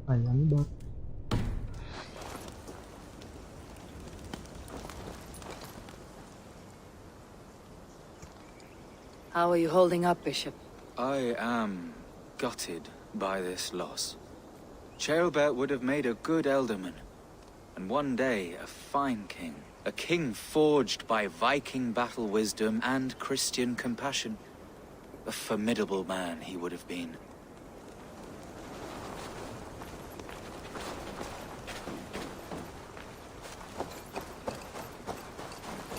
Ayan ba? How are you holding up, Bishop? I am gutted by this loss. Ceolbert would have made a good elderman, and one day a fine king. A king forged by Viking battle wisdom and Christian compassion. A formidable man he would have been.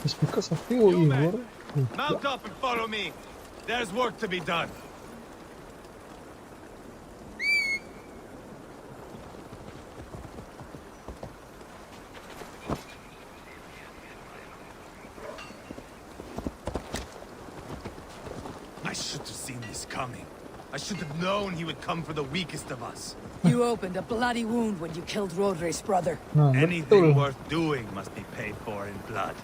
It's because of you, Ivarr. Mount up and follow me. There's work to be done. I should have seen this coming. I should have known he would come for the weakest of us. You opened a bloody wound when you killed Roderi's brother. Anything worth doing must be paid for in blood.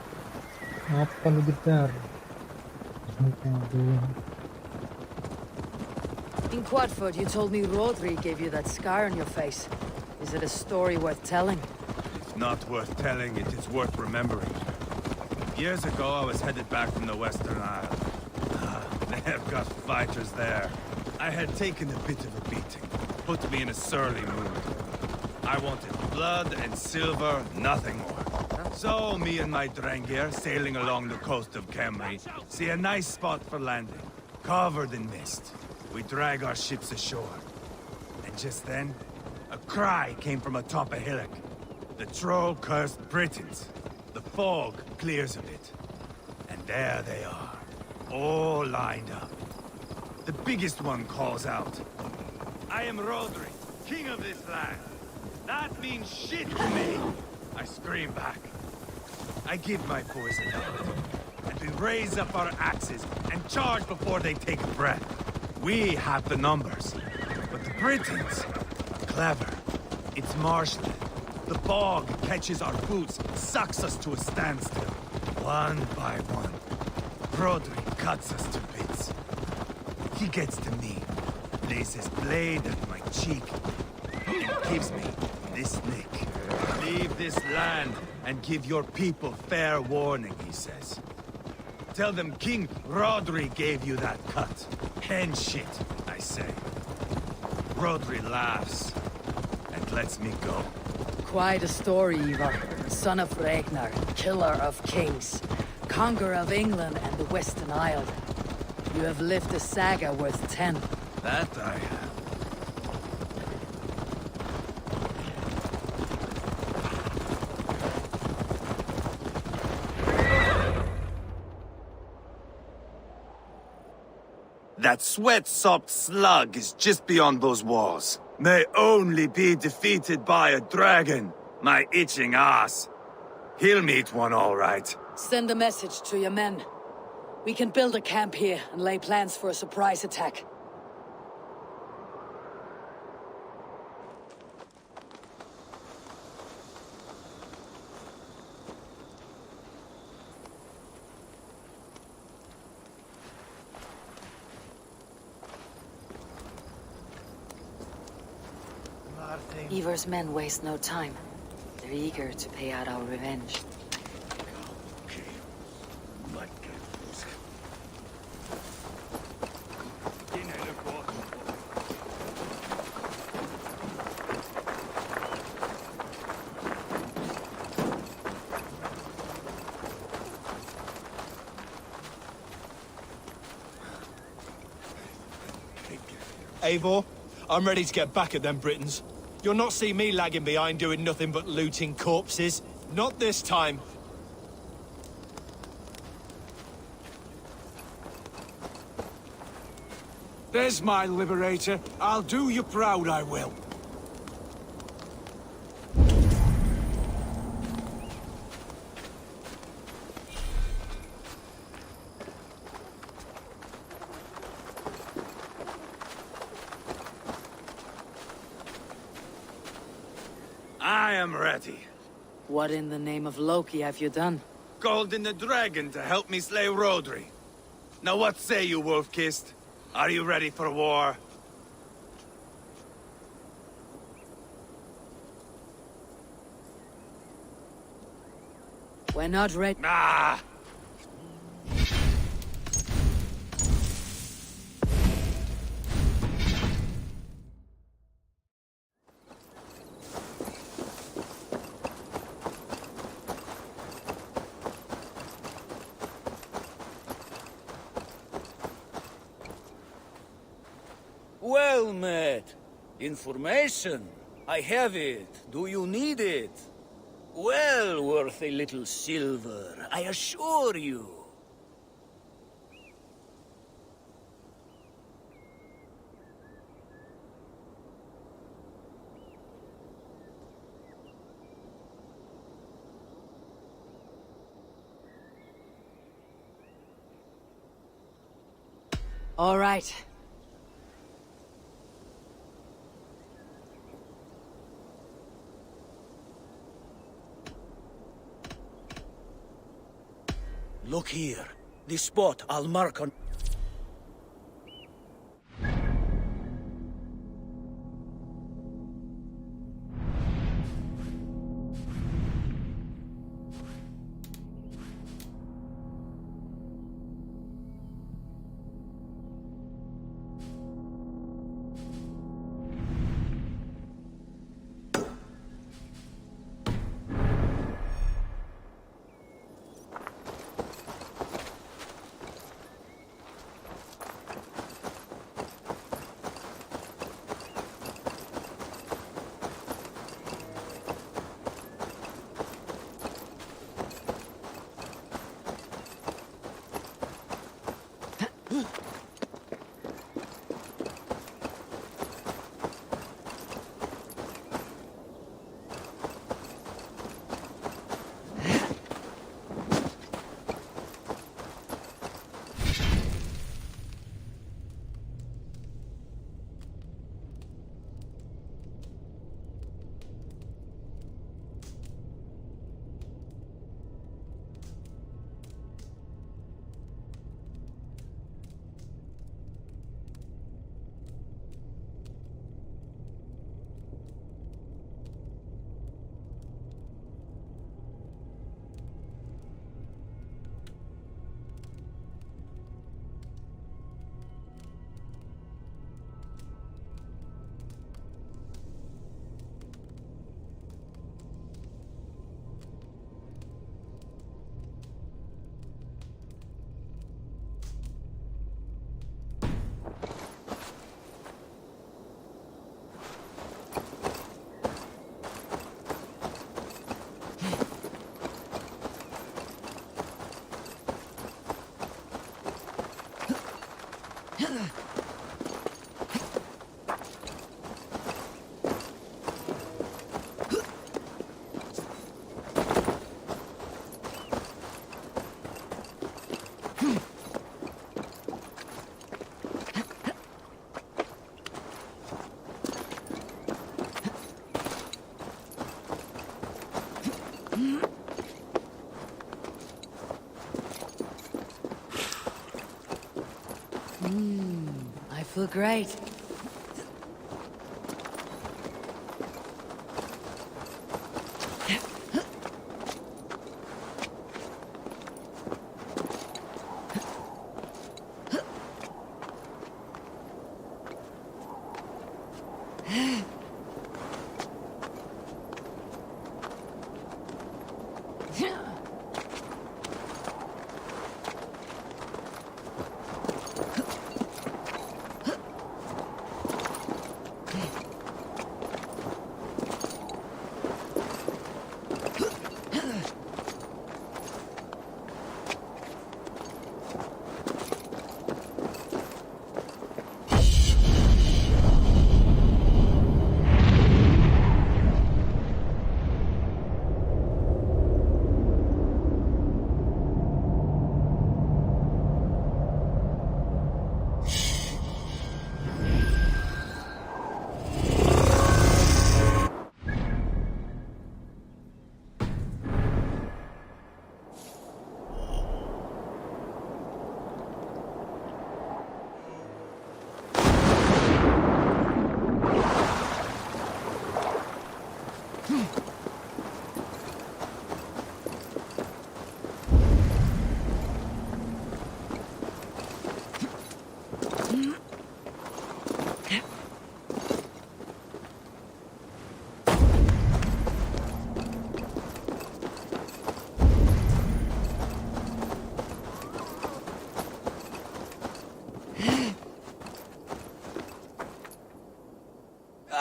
In Quadford, you told me Rodri gave you that scar on your face. Is it a story worth telling? If not worth telling, it is worth remembering. Years ago, I was headed back from the Western Isle. They've got fighters there. I had taken a bit of a beating. Put me in a surly mood. I wanted blood and silver, nothing more. So, me and my Drengir, sailing along the coast of Kemri, see a nice spot for landing, covered in mist. We drag our ships ashore. And just then, a cry came from atop a hillock. The troll-cursed Britons. The fog clears a bit. And there they are, all lined up. The biggest one calls out, "I am Rodri, king of this land. That means shit to me." I scream back. I give my boys a nod, and we raise up our axes and charge before they take a breath. We have the numbers, but the Britons are clever. It's marshland. The bog catches our boots, sucks us to a standstill. One by one, Rodri cuts us to bits. He gets to me, lays his blade at my cheek, and gives me this nick. "Leave this land and give your people fair warning," he says. "Tell them King Rodri gave you that cut." "Hen shit," I say. Rodri laughs and lets me go. Quite a story, Ivarr. Son of Ragnar, killer of kings, conqueror of England and the Western Isle. You have lived a saga worth 10. That I have. That sweat-sopped slug is just beyond those walls. May only be defeated by a dragon, my itching ass. He'll meet one all right. Send a message to your men. We can build a camp here and lay plans for a surprise attack. Ivar's men waste no time. They're eager to pay out our revenge. Eivor, I'm ready to get back at them Britons. You'll not see me lagging behind doing nothing but looting corpses. Not this time. There's my liberator. I'll do you proud, I will. I am ready. What in the name of Loki have you done? Called in the dragon to help me slay Rodri. Now what say you, Wolf-Kissed? Are you ready for war? We're not ready. Ah! Well met. Information. I have it. Do you need it? Well worth a little silver, I assure you. All right. Look here. The spot I'll mark on... I feel great.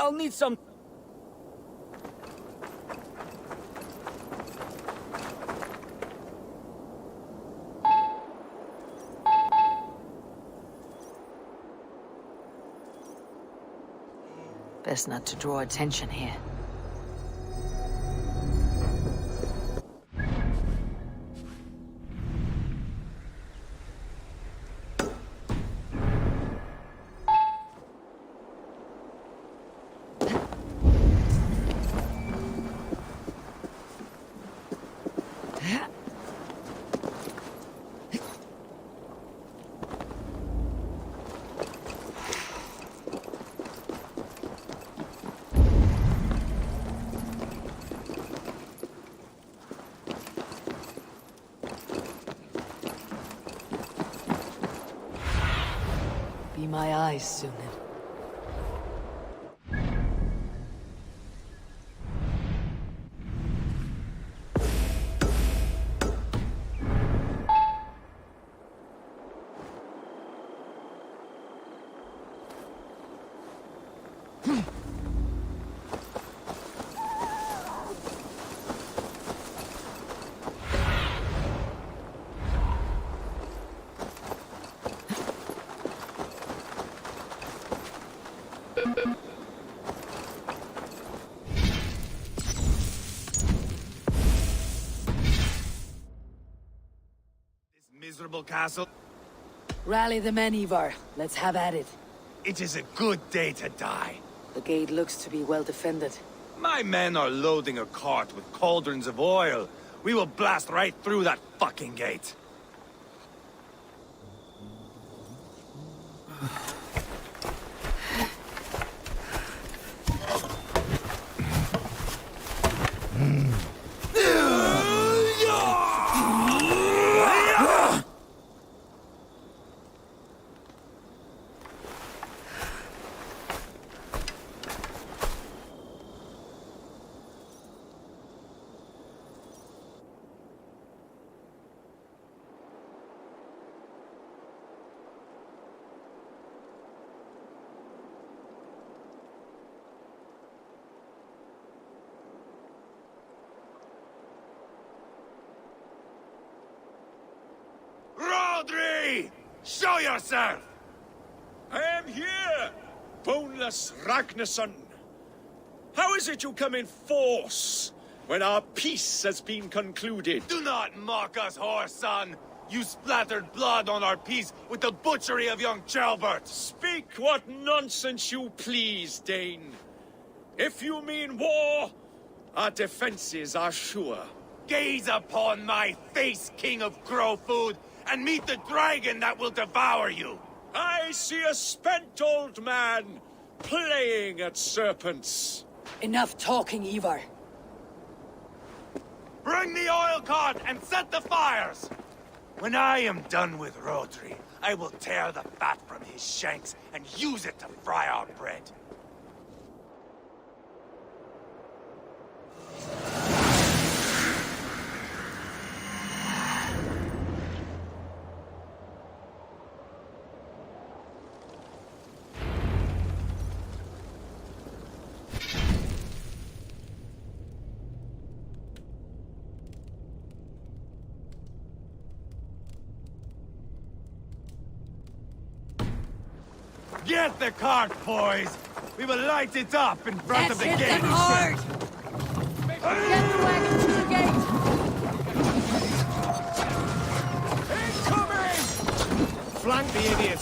I'll need some... Best not to draw attention here. Be my eyes, Sunan. Miserable castle. Rally the men, Ivarr. Let's have at it. It is a good day to die. The gate looks to be well defended. My men are loading a cart with cauldrons of oil. We will blast right through that fucking gate. Rodri! Show yourself! I am here, boneless Ragnarsson. How is it you come in force when our peace has been concluded? Do not mock us, whoreson! You splattered blood on our peace with the butchery of young Ceolbert! Speak what nonsense you please, Dane. If you mean war, our defenses are sure. Gaze upon my face, King of Growfood, and meet the dragon that will devour you! I see a spent old man playing at serpents. Enough talking, Ivarr. Bring the oil cart and set the fires! When I am done with Rodri, I will tear the fat from his shanks and use it to fry our bread. Get the cart, boys! We will light it up in front of the Let's gate! hit them hard! Get the wagon to the gate! Flank the idiot!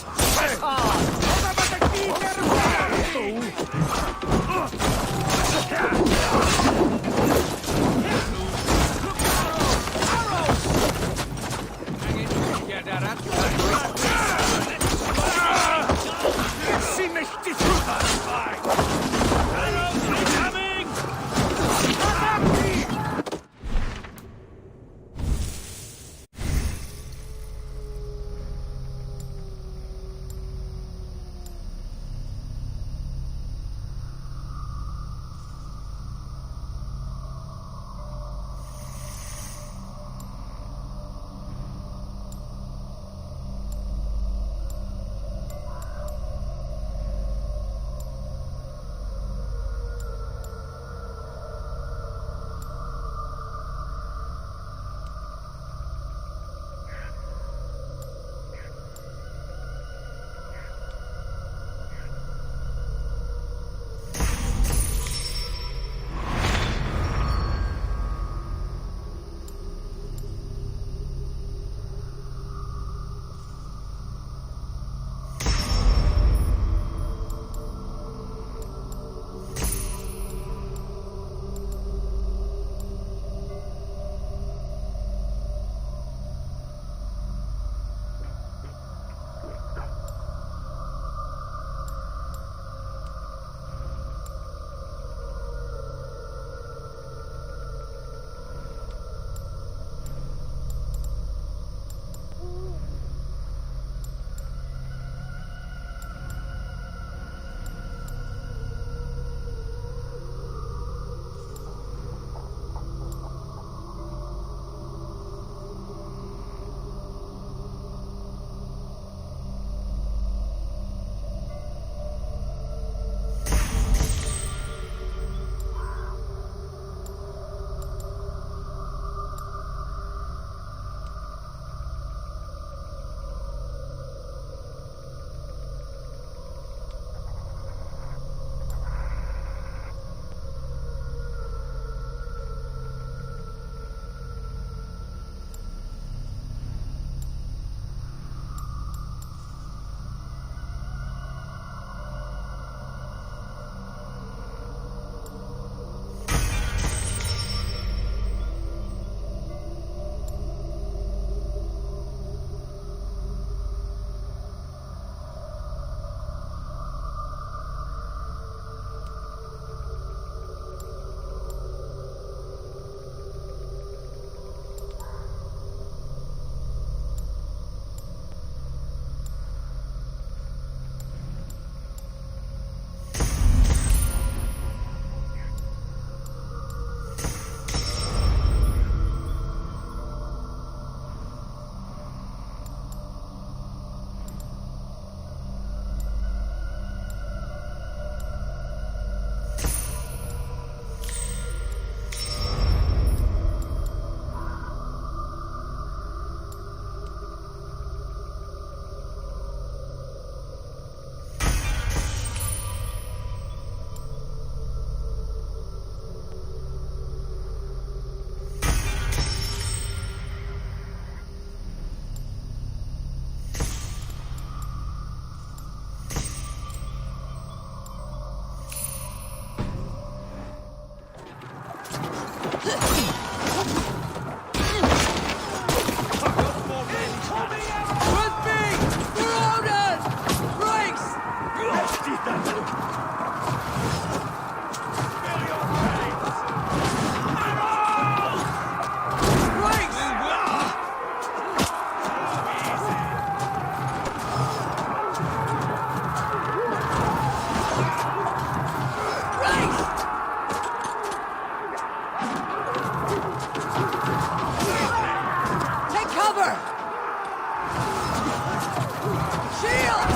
Take cover! Shield!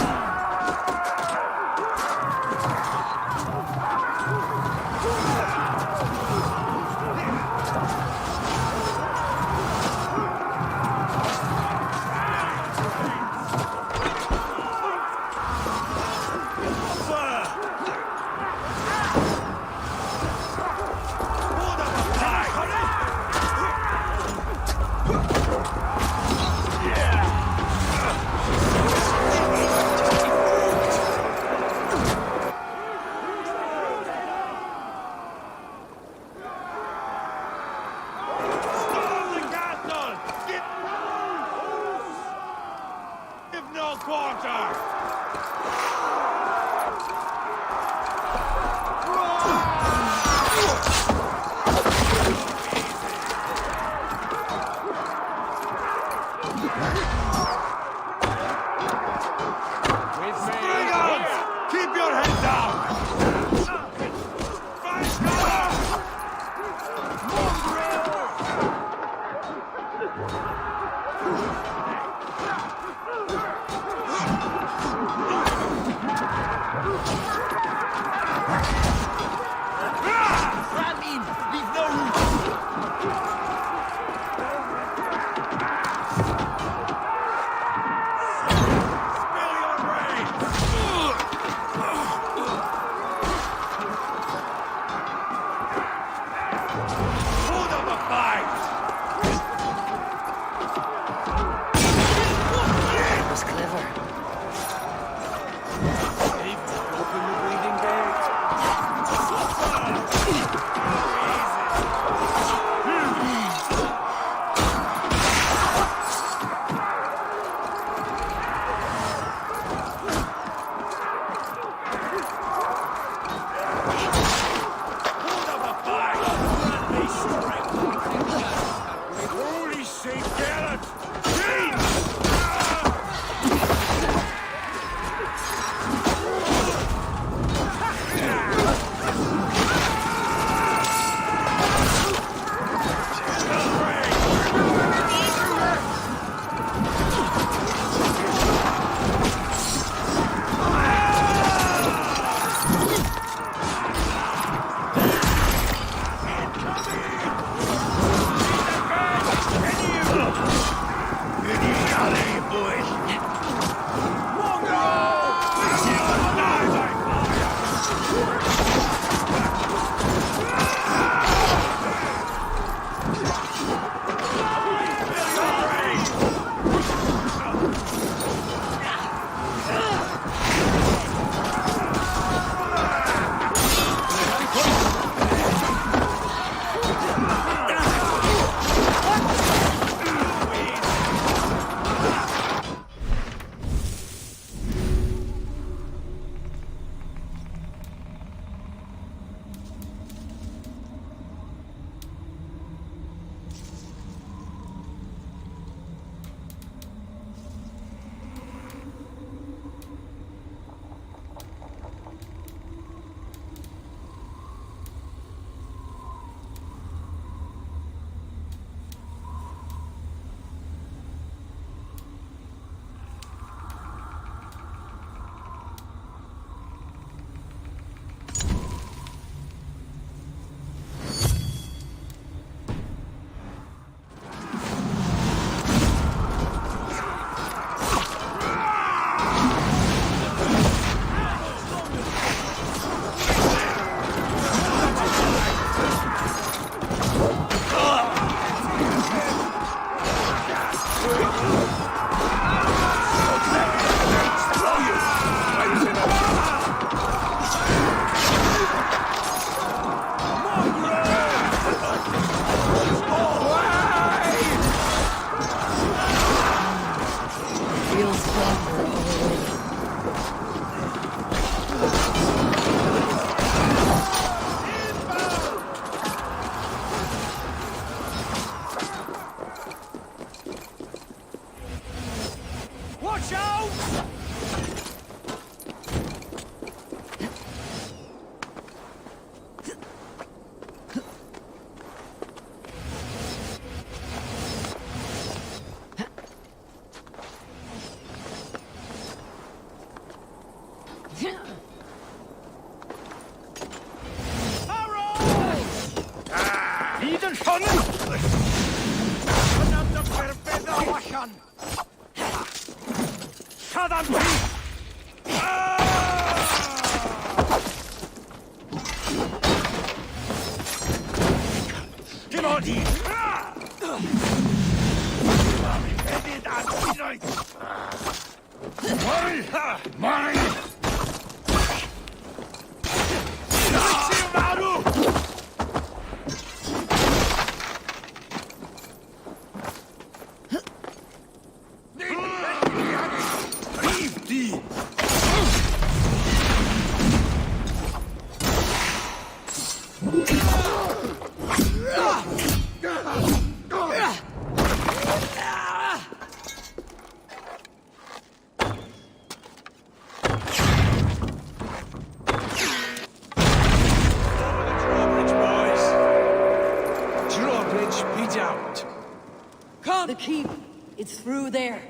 The keep. It's through there.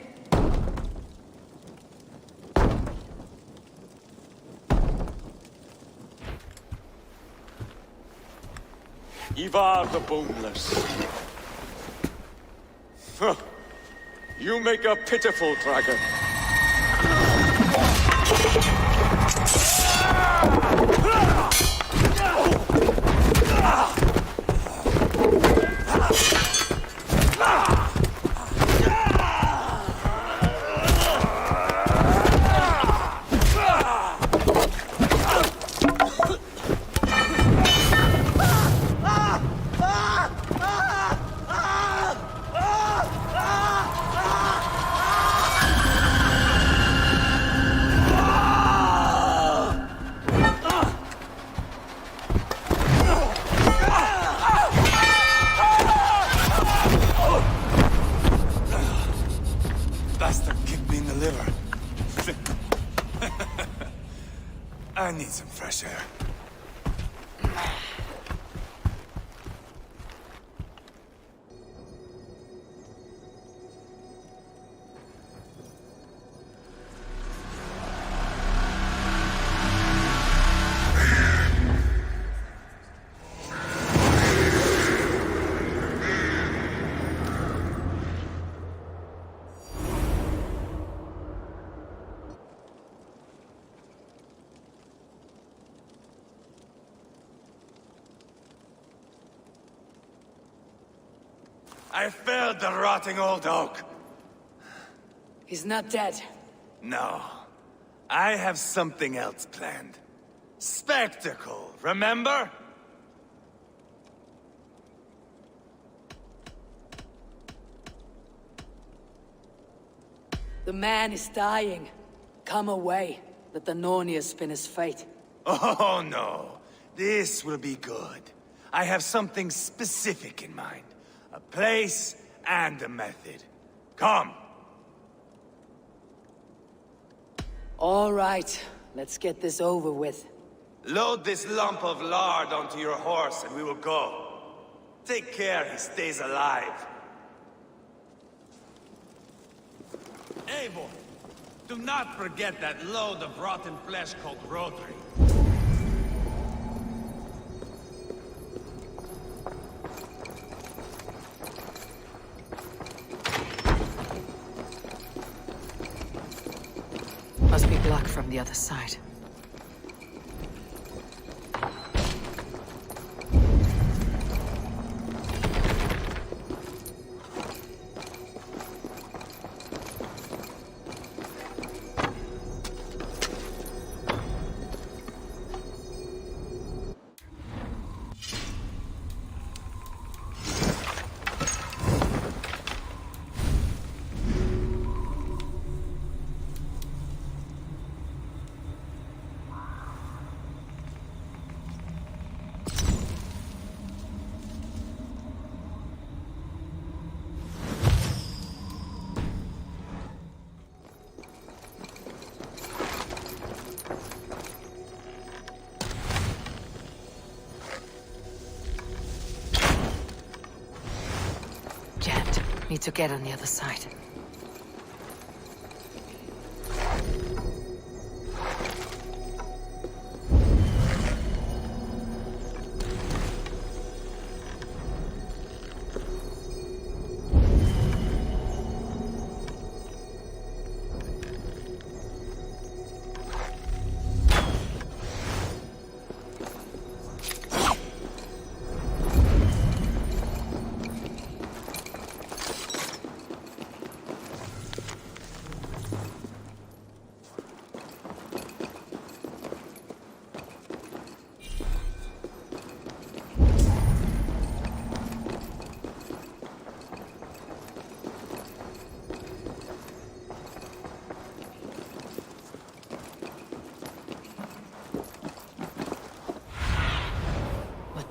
Ivarr the Boneless. Huh. You make a pitiful dragon. Bastard kicked me in the liver. I need some fresh air. I felled the rotting old oak. He's not dead. No. I have something else planned. Spectacle, remember? The man is dying. Come away. Let the Nornir spin his fate. Oh no. This will be good. I have something specific in mind. A place and a method. Come. All right. Let's get this over with. Load this lump of lard onto your horse and we will go. Take care he stays alive. Eivor, do not forget that load of rotten flesh called Rotary. Must be blocked from the other side. Need to get on the other side.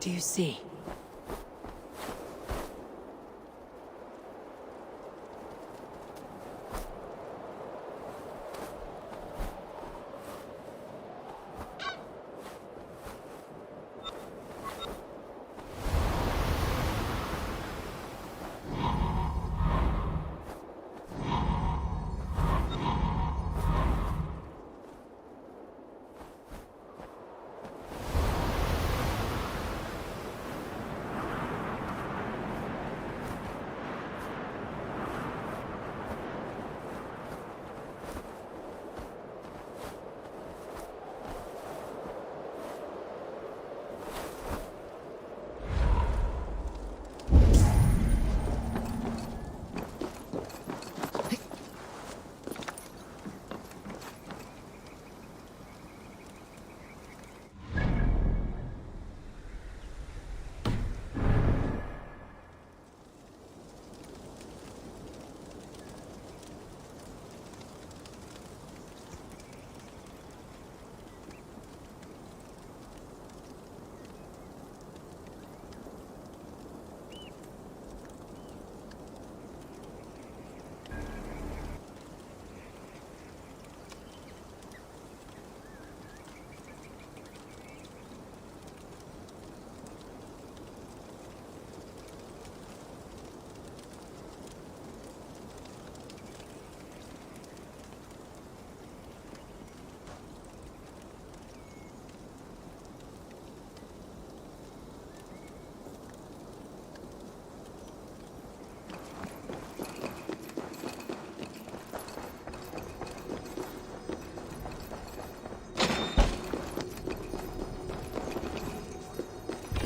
do you see?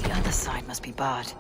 The other side must be barred.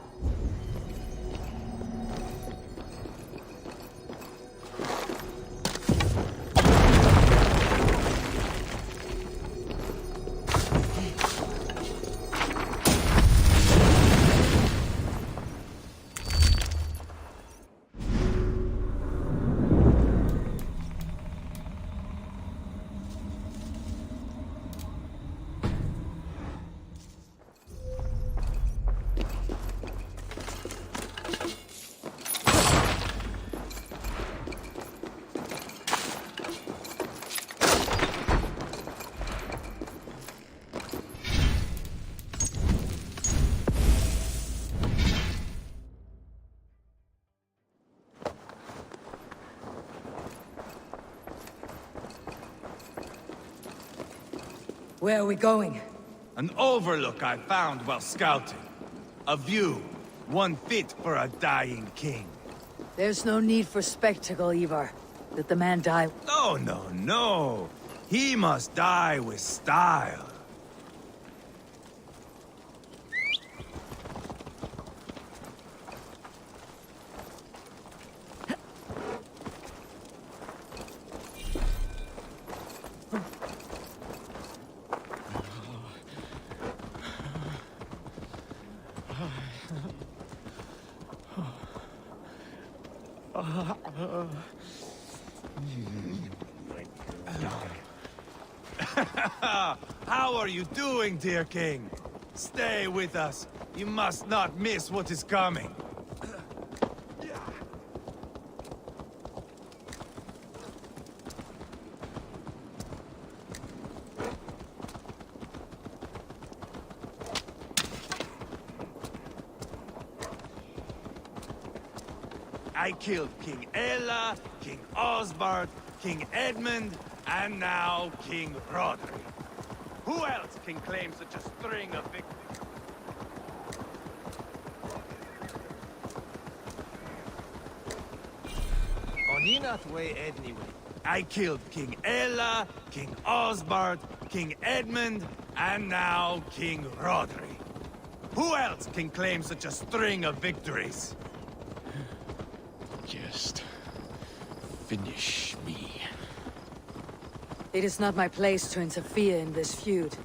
Where are we going? An overlook I found while scouting. A view, one fit for a dying king. There's no need for spectacle, Ivarr. Let the man die. No, no, no. He must die with style. How are you doing, dear king? Stay with us. You must not miss what is coming. I killed King Ella, King Osbert, King Edmund, and now King Roderick. Who else can claim such a string of victories? I killed King Ella, King Osbert, King Edmund, and now King Roderick. Who else can claim such a string of victories? Just finish me. It is not my place to interfere in this feud.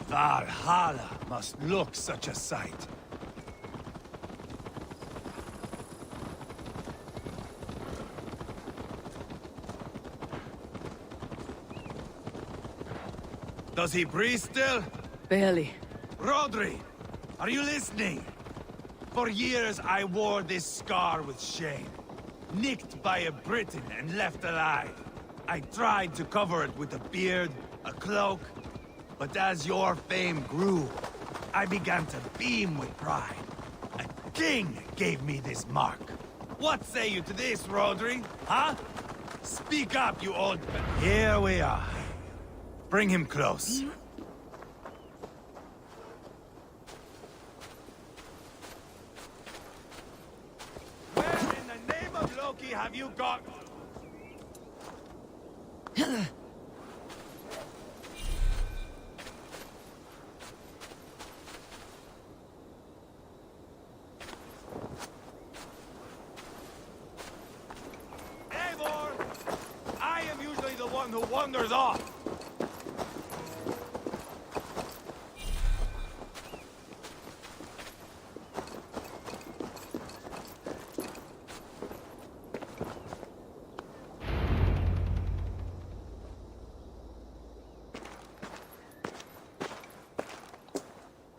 Valhalla must look such a sight. Does he breathe still? Barely. Rodri, are you listening? For years I wore this scar with shame. Nicked by a Briton and left alive. I tried to cover it with a beard, a cloak, but as your fame grew, I began to beam with pride. A king gave me this mark. What say you to this, Rodri? Huh? Speak up, you old... Here we are. Bring him close. Where in the name of Loki have you got... Eivor! I am usually the one who wanders off.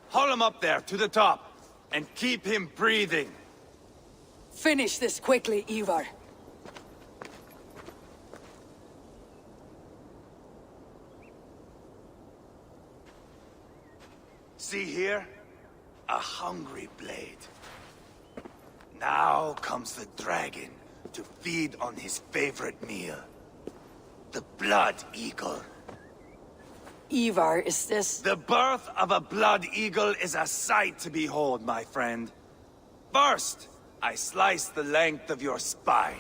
Haul him up there, to the top, and keep him breathing. Finish this quickly, Ivarr. See here? A hungry blade. Now comes the dragon to feed on his favorite meal. The blood eagle. Ivarr, is this... The birth of a blood eagle is a sight to behold, my friend. First, I slice the length of your spine.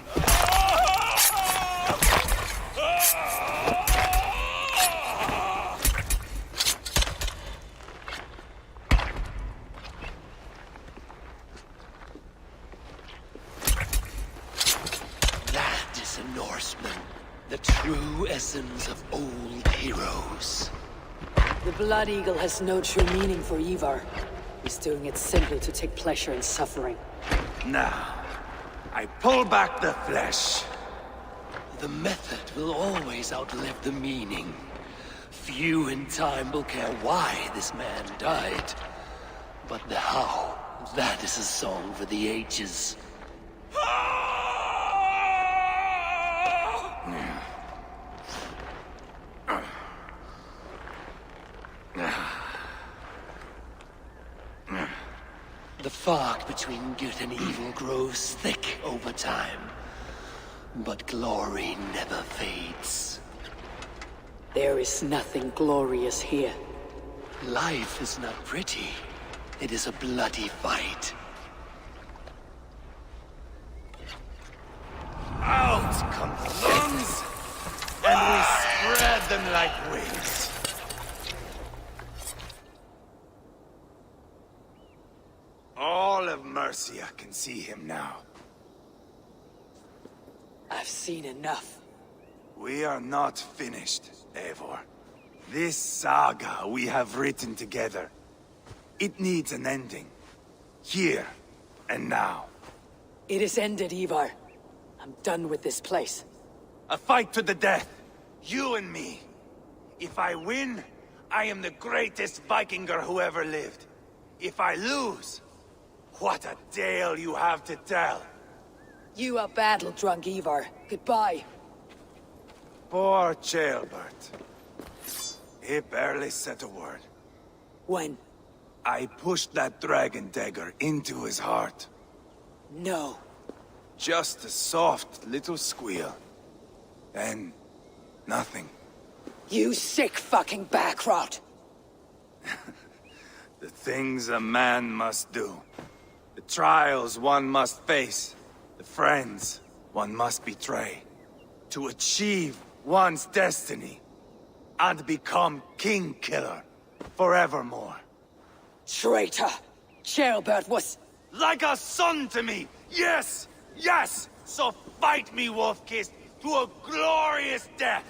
That is a Norseman. The true essence of old heroes. The Blood Eagle has no true meaning for Ivarr. He's doing it simply to take pleasure in suffering. Now, I pull back the flesh. The method will always outlive the meaning. Few in time will care why this man died. But the how, that is a song for the ages. The fog between good and evil grows thick over time. But glory never fades. There is nothing glorious here. Life is not pretty. It is a bloody fight. Out come the lungs, and we spread them like wings. All of Mercia can see him now. I've seen enough. We are not finished, Eivor. This saga we have written together, it needs an ending. Here and now. It is ended, Ivarr. I'm done with this place. A fight to the death. You and me. If I win, I am the greatest Vikinger who ever lived. If I lose, what a tale you have to tell. You are battle-drunk, Ivarr. Goodbye. Poor Ceolbert. He barely said a word. When? I pushed that dragon dagger into his heart. No. Just a soft little squeal. Then, nothing. You sick fucking backrot! The things a man must do. The trials one must face. The friends one must betray. To achieve one's destiny. And become king killer forevermore. Traitor! Ceolbert was... Like a son to me! Yes! Yes! So fight me, Wolf-Kissed, to a glorious death!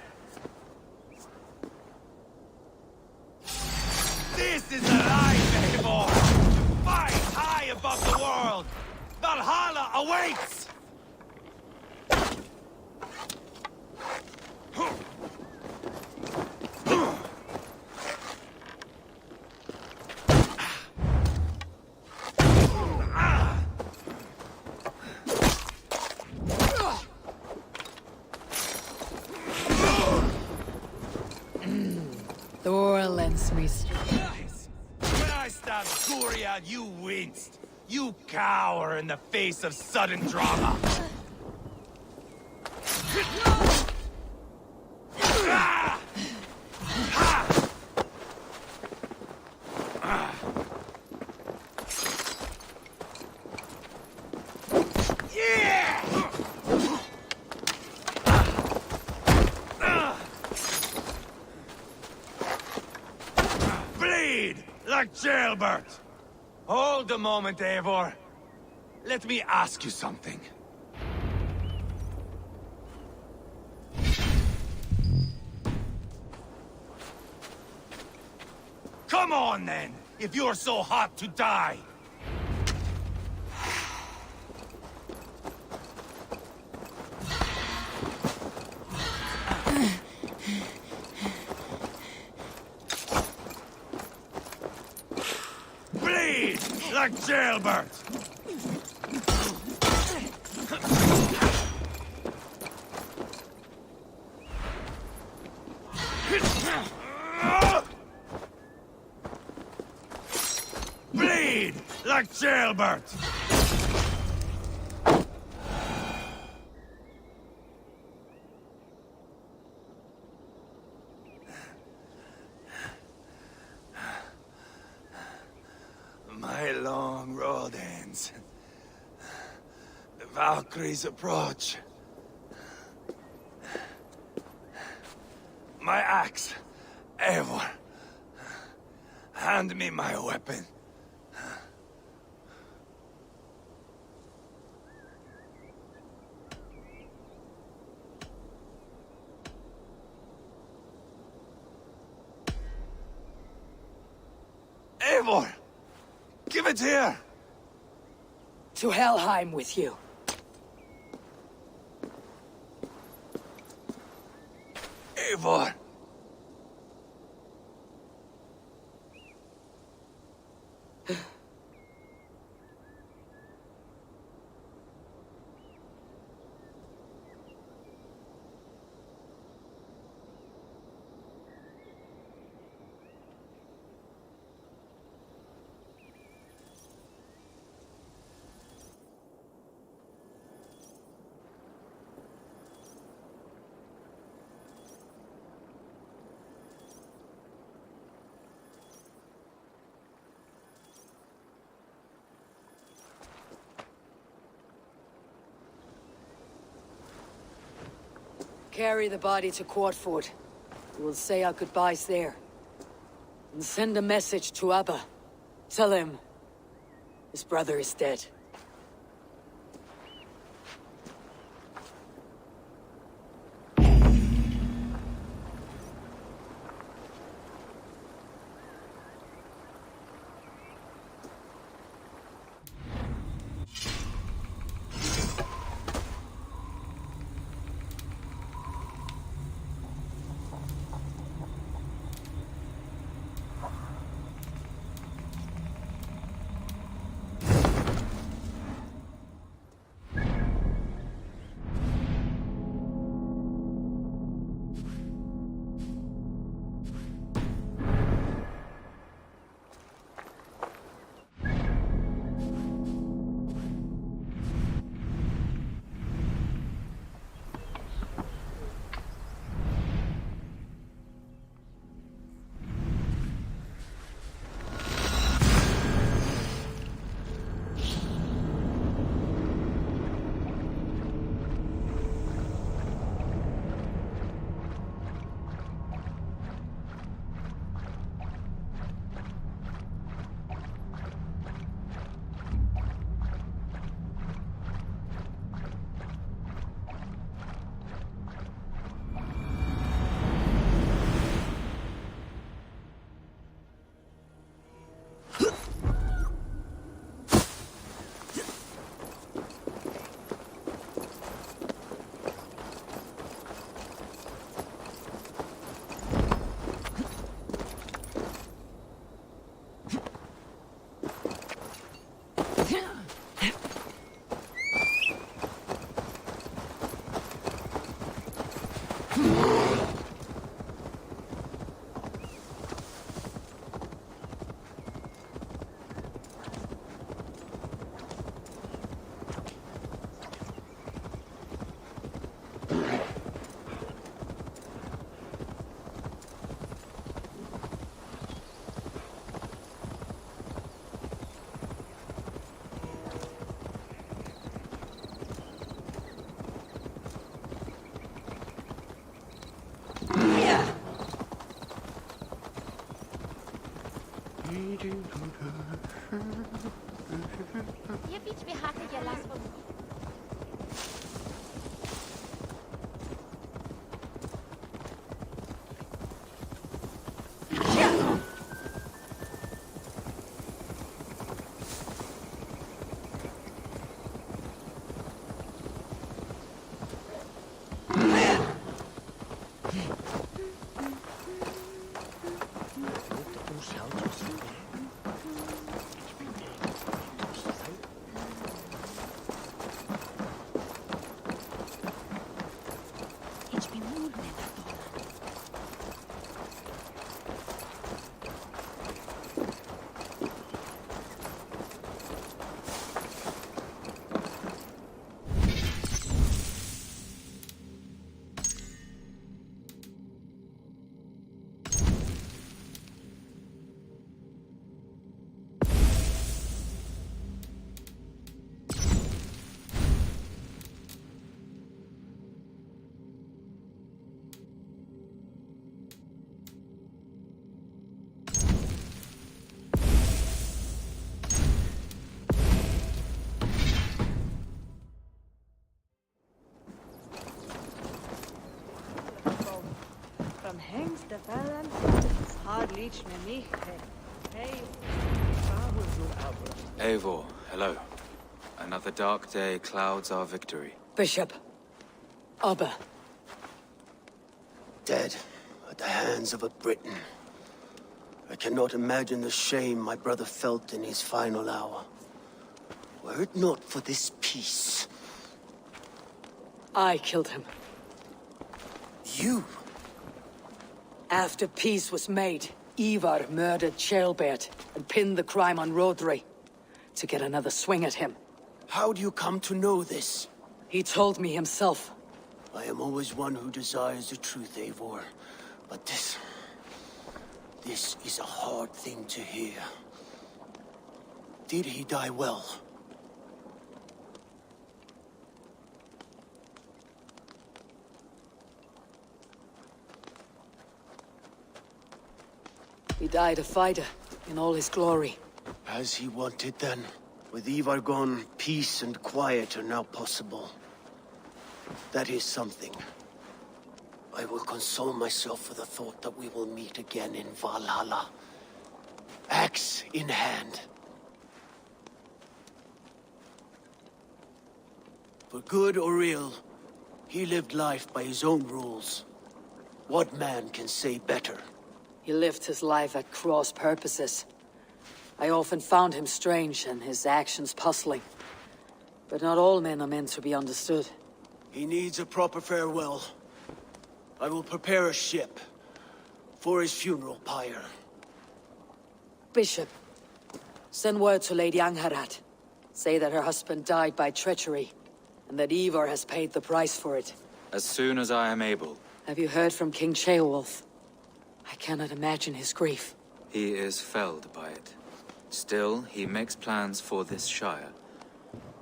This is the life, Eivor! To fight high above the world! Valhalla awaits! memories. Nice. When I stabbed Guriad, you winced. You cower in the face of sudden drama. Ah! Ha! Yeah! Bleed like jailbird. Hold a moment, Eivor. Let me ask you something. Come on, then, if you're so hot to die. Bleed like jailbird. Bleed like jailbird. My long road ends. The Valkyries approach. My axe, Eivor. Hand me my weapon. Eivor! Give it here! To Helheim with you. Eivor! Carry the body to Quadford. We'll say our goodbyes there. And send a message to Abba. Tell him his brother is dead. hängste fällen, har lich med mich. Hey, Eivor, hello. Another dark day clouds our victory. Bishop. Abba. Dead at the hands of a Briton. I cannot imagine the shame my brother felt in his final hour. Were it not for this peace... I killed him. You? After peace was made, Ivarr murdered Ceolbert and pinned the crime on Rodri to get another swing at him. How do you come to know this? He told me himself. I am always one who desires the truth, Eivor. But this is a hard thing to hear. Did he die well? He died a fighter, in all his glory. As he wanted then. With Ivarr gone, peace and quiet are now possible. That is something. I will console myself for the thought that we will meet again in Valhalla. Axe in hand. For good or ill, he lived life by his own rules. What man can say better? He lived his life at cross purposes. I often found him strange and his actions puzzling. But not all men are meant to be understood. He needs a proper farewell. I will prepare a ship for his funeral pyre. Bishop, send word to Lady Angharad. Say that her husband died by treachery, and that Ivarr has paid the price for it. As soon as I am able. Have you heard from King Ceolwulf? I cannot imagine his grief. He is felled by it. Still, he makes plans for this shire.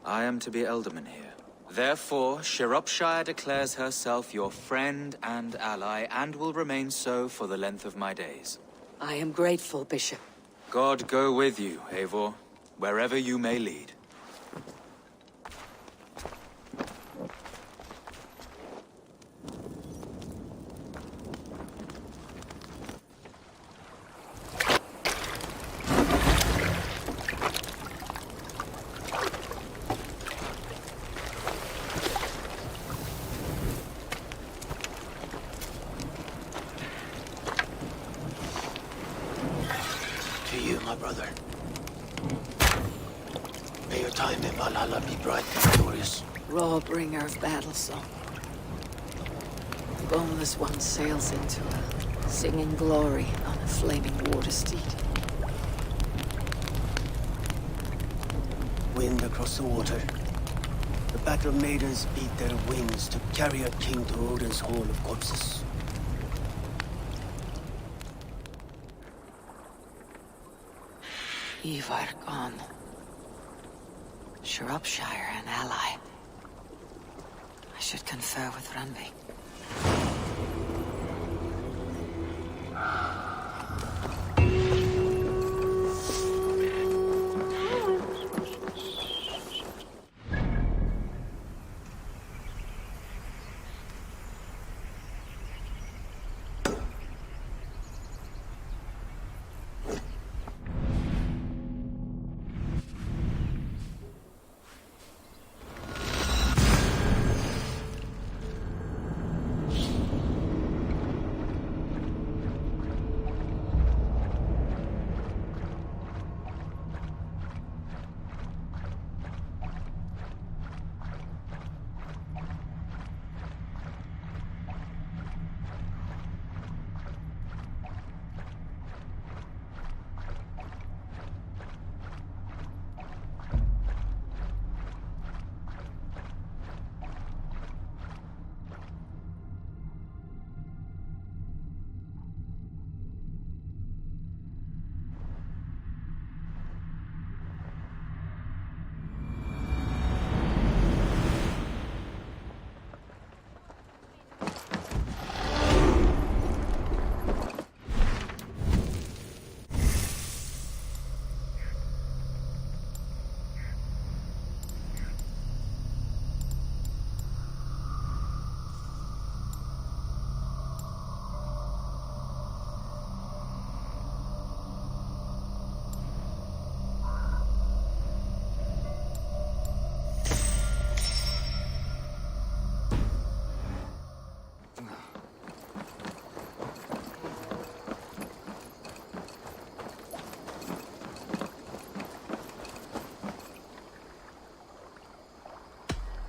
I am to be Elderman here. Therefore, Shropshire declares herself your friend and ally, and will remain so for the length of my days. I am grateful, Bishop. God go with you, Eivor, wherever you may lead. To you, my brother. May your time in Valhalla be bright and glorious. Raw bringer of battle song. The boneless one sails into a singing glory on a flaming water steed. Wind across the water. The battle maidens beat their wings to carry a king to Odin's Hall of Corpses. Ivarr gone. Shropshire an ally. I should confer with Randvi.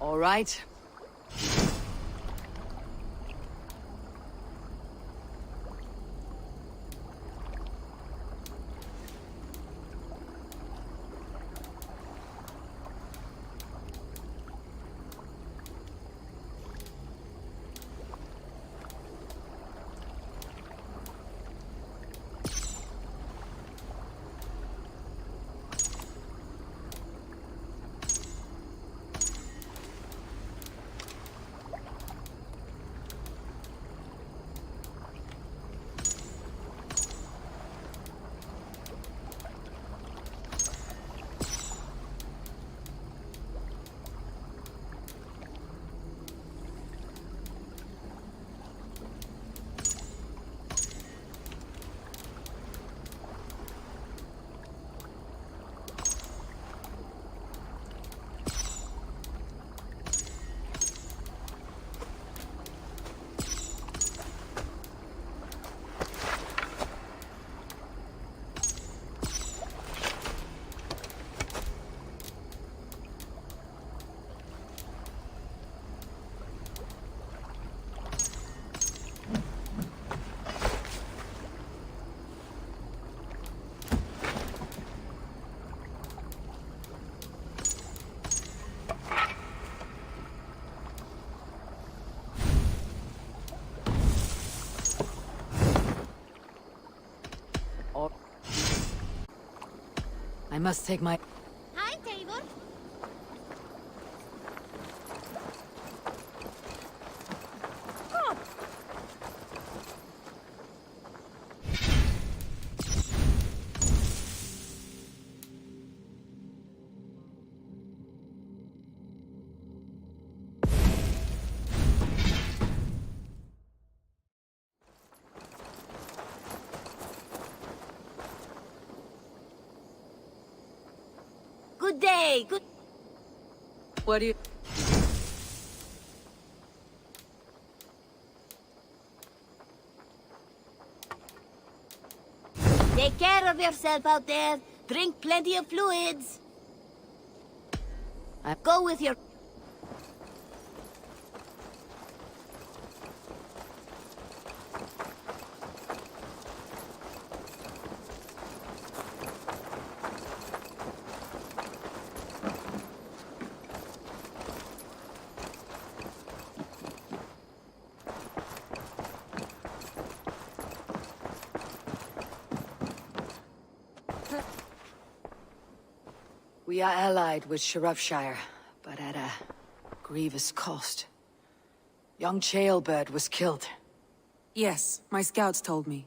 All right. I must take my... Hi, Ivarr. Good day. Good. What do you... Take care of yourself out there. Drink plenty of fluids. Go with your... We are allied with Shropshire, but at a grievous cost. Young Chaelbert was killed. Yes, my scouts told me.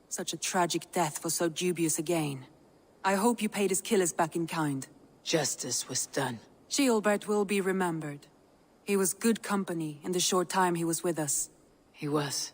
Such a tragic death for so dubious a gain. I hope you paid his killers back in kind. Justice was done. Chaelbert will be remembered. He was good company in the short time he was with us. He was.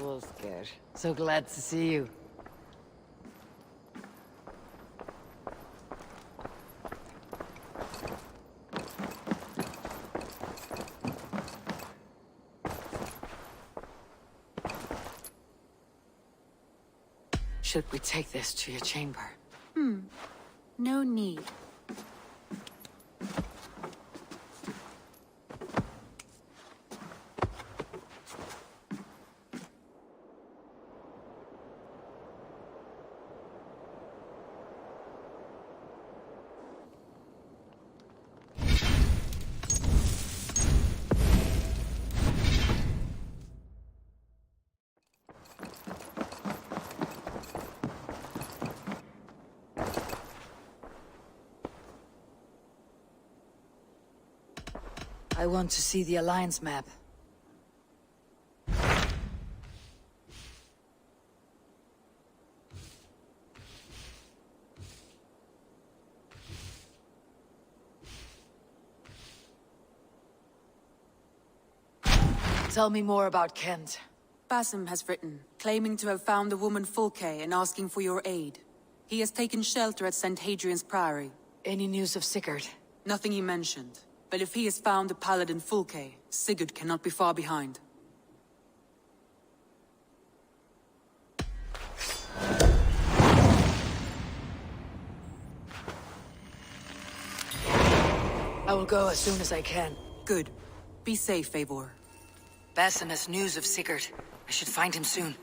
Wolfgar, so glad to see you. Should we take this to your chamber? No need. I want to see the Alliance map. Tell me more about Kent. Basim has written, claiming to have found the woman Fulke and asking for your aid. He has taken shelter at St. Hadrian's Priory. Any news of Sigurd? Nothing he mentioned. But if he has found the paladin Fulke, Sigurd cannot be far behind. I will go as soon as I can. Good. Be safe, Eivor. Basim has news of Sigurd. I should find him soon.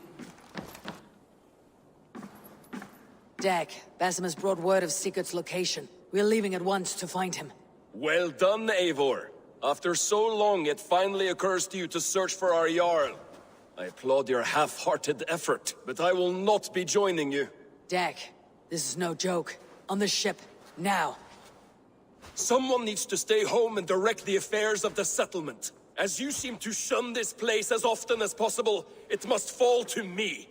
Dag, Basim has brought word of Sigurd's location. We're leaving at once to find him. Well done, Eivor. After so long, it finally occurs to you to search for our Jarl. I applaud your half-hearted effort, but I will not be joining you. Dag, this is no joke. On the ship, now. Someone needs to stay home and direct the affairs of the settlement. As you seem to shun this place as often as possible, it must fall to me.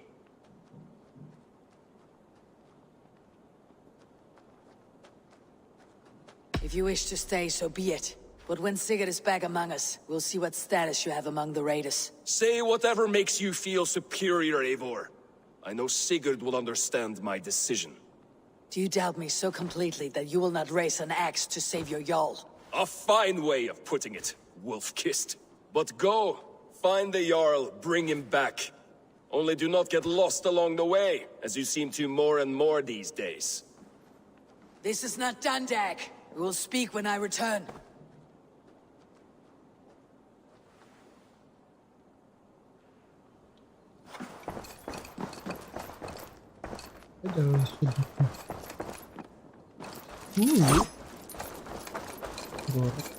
If you wish to stay, so be it. But when Sigurd is back among us, we'll see what status you have among the raiders. Say whatever makes you feel superior, Eivor. I know Sigurd will understand my decision. Do you doubt me so completely that you will not raise an axe to save your Jarl? A fine way of putting it, wolf-kissed. But go, find the Jarl, bring him back. Only do not get lost along the way, as you seem to more and more these days. This is not done, Dag. We will speak when I return. Ada sudah. Gorek.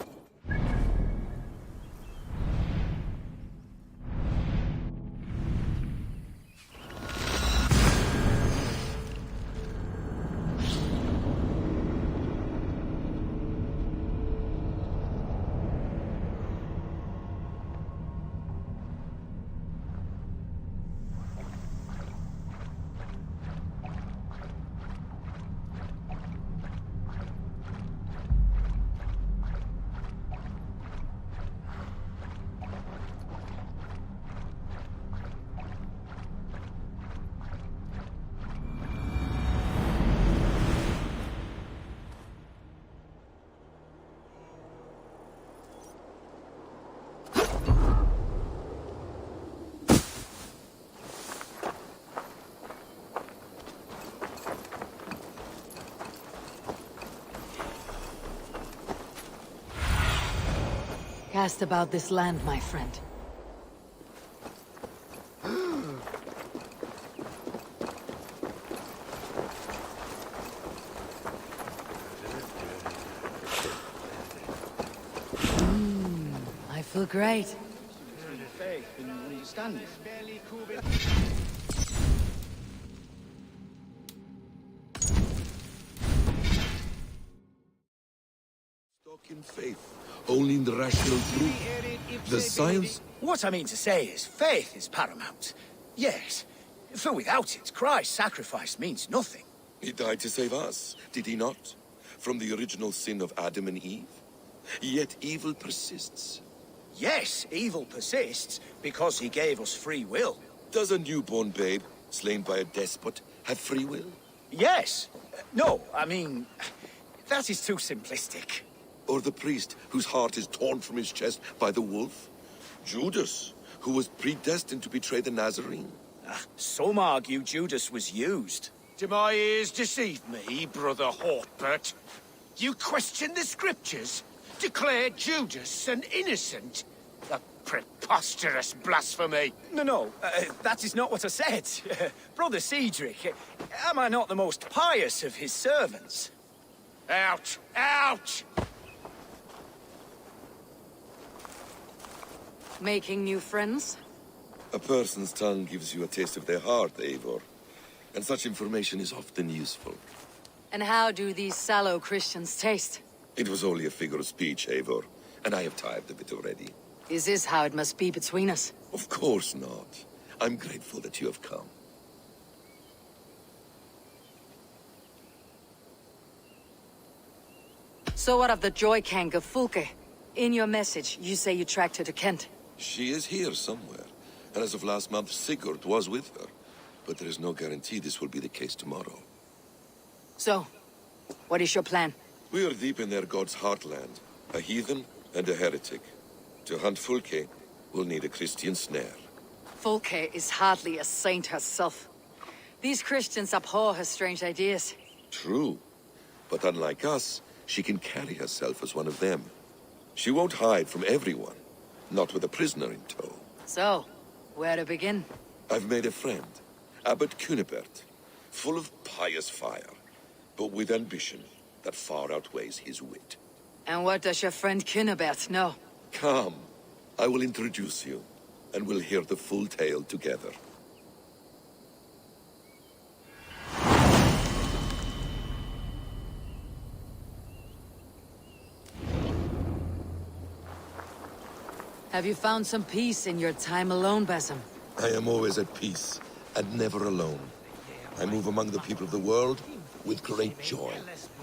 Cast about this land, my friend. I feel great. Faith and understanding. In faith, only in the rational truth. The science... What I mean to say is, faith is paramount. Yes, for without it, Christ's sacrifice means nothing. He died to save us, did he not? From the original sin of Adam and Eve. Yet evil persists. Yes, evil persists, because he gave us free will. Does a newborn babe, slain by a despot, have free will? Yes. No, I mean, that is too simplistic. Or the priest whose heart is torn from his chest by the wolf? Judas, who was predestined to betray the Nazarene? Some argue Judas was used. Do my ears deceive me, Brother Hortbert? You question the scriptures? Declare Judas an innocent? A preposterous blasphemy! No, that is not what I said. Brother Cedric, am I not the most pious of his servants? Out! Out! Making new friends? A person's tongue gives you a taste of their heart, Eivor. And such information is often useful. And how do these sallow Christians taste? It was only a figure of speech, Eivor, and I have tired of it already. Is this how it must be between us? Of course not. I'm grateful that you have come. So what of the Joy Kank of Fulke? In your message, you say you tracked her to Kent. She is here somewhere, and as of last month, Sigurd was with her. But there is no guarantee this will be the case tomorrow. So, what is your plan? We are deep in their god's heartland, a heathen and a heretic. To hunt Fulke, we'll need a Christian snare. Fulke is hardly a saint herself. These Christians abhor her strange ideas. True, but unlike us, she can carry herself as one of them. She won't hide from everyone, not with a prisoner in tow. So, where to begin? I've made a friend, Abbot Cunibert, full of pious fire, but with ambition that far outweighs his wit. And what does your friend Cunibert know? Come, I will introduce you, and we'll hear the full tale together. Have you found some peace in your time alone, Basim? I am always at peace, and never alone. I move among the people of the world with great joy.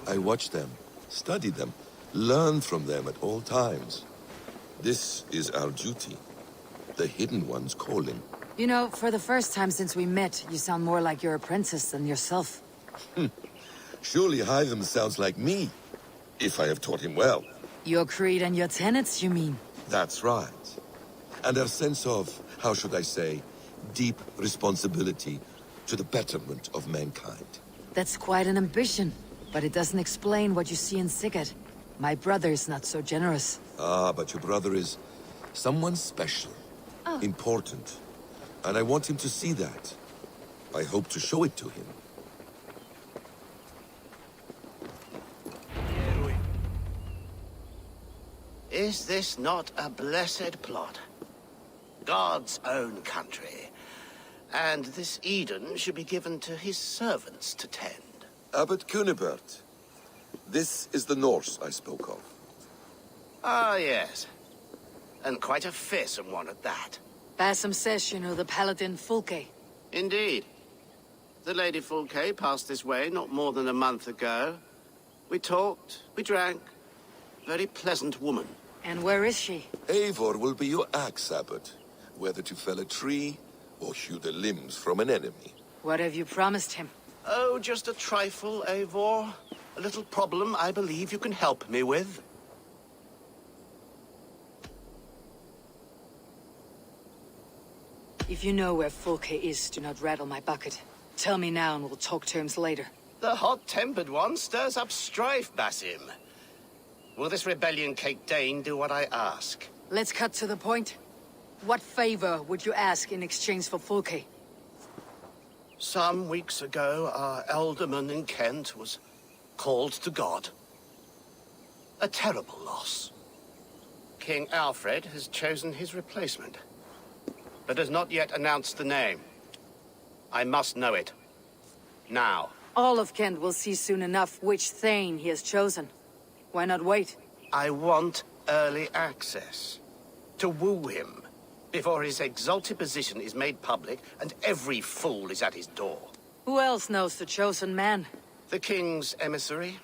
I watch them, study them, learn from them at all times. This is our duty. The Hidden One's calling. You know, for the first time since we met, you sound more like your apprentice than yourself. Surely Hytham sounds like me, if I have taught him well. Your creed and your tenets, you mean? That's right. And our sense of, how should I say, deep responsibility to the betterment of mankind. That's quite an ambition, but it doesn't explain what you see in Sigurd. My brother is not so generous. Ah, but your brother is someone special, important, and I want him to see that. I hope to show it to him. Is this not a blessed plot? God's own country. And this Eden should be given to his servants to tend. Abbot Cunibert, this is the Norse I spoke of. Ah, yes. And quite a fearsome one at that. Basim says you know the paladin Fulke. Indeed. The Lady Fulke passed this way not more than a month ago. We talked, we drank. Very pleasant woman. And where is she? Eivor will be your axe, Abbot. Whether to fell a tree or hew the limbs from an enemy. What have you promised him? Oh, just a trifle, Eivor. A little problem I believe you can help me with. If you know where Fulke is, do not rattle my bucket. Tell me now and we'll talk terms later. The hot-tempered one stirs up strife, Basim. Will this rebellion-caked Dane do what I ask? Let's cut to the point. What favor would you ask in exchange for Fulke? Some weeks ago, our alderman in Kent was called to God. A terrible loss. King Alfred has chosen his replacement, but has not yet announced the name. I must know it. Now. All of Kent will see soon enough which Thane he has chosen. Why not wait? I want early access. To woo him, before his exalted position is made public and every fool is at his door. Who else knows the chosen man? The king's emissary.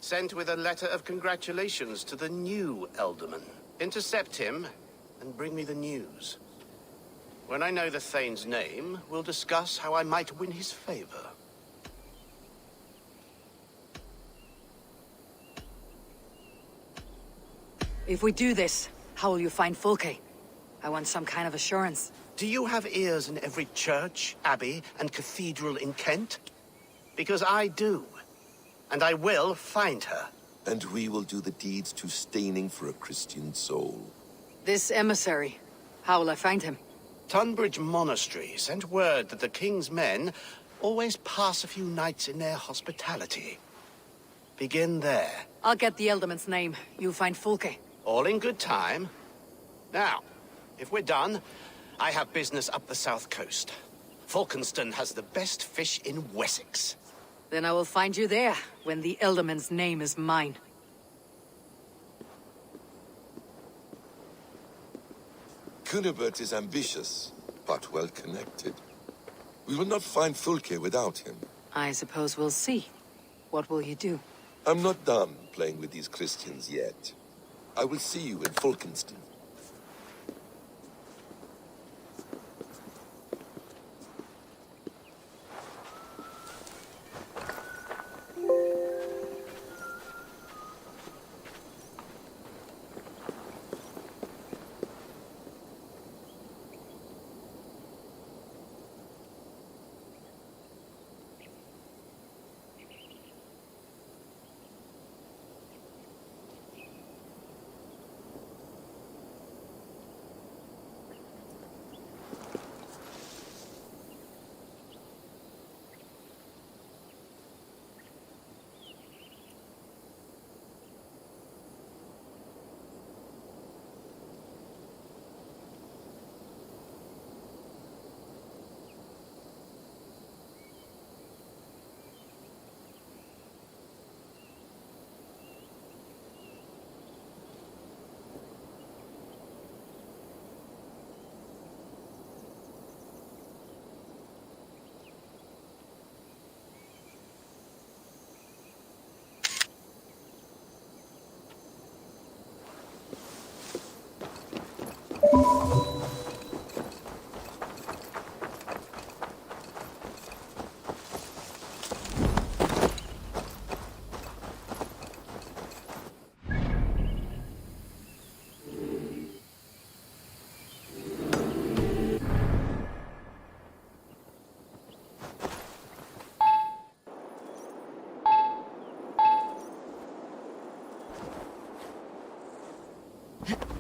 Sent with a letter of congratulations to the new Elderman. Intercept him and bring me the news. When I know the Thane's name, we'll discuss how I might win his favor. If we do this, how will you find Fulke? I want some kind of assurance. Do you have ears in every church, abbey, and cathedral in Kent? Because I do. And I will find her. And we will do the deeds too staining for a Christian soul. This emissary, how will I find him? Tunbridge Monastery sent word that the king's men always pass a few nights in their hospitality. Begin there. I'll get the Elderman's name. You find Fulke. All in good time. Now, if we're done, I have business up the south coast. Falkenston has the best fish in Wessex. Then I will find you there, when the Elderman's name is mine. Cunibert is ambitious, but well-connected. We will not find Fulke without him. I suppose we'll see. What will you do? I'm not done playing with these Christians yet. I will see you in Falkenston.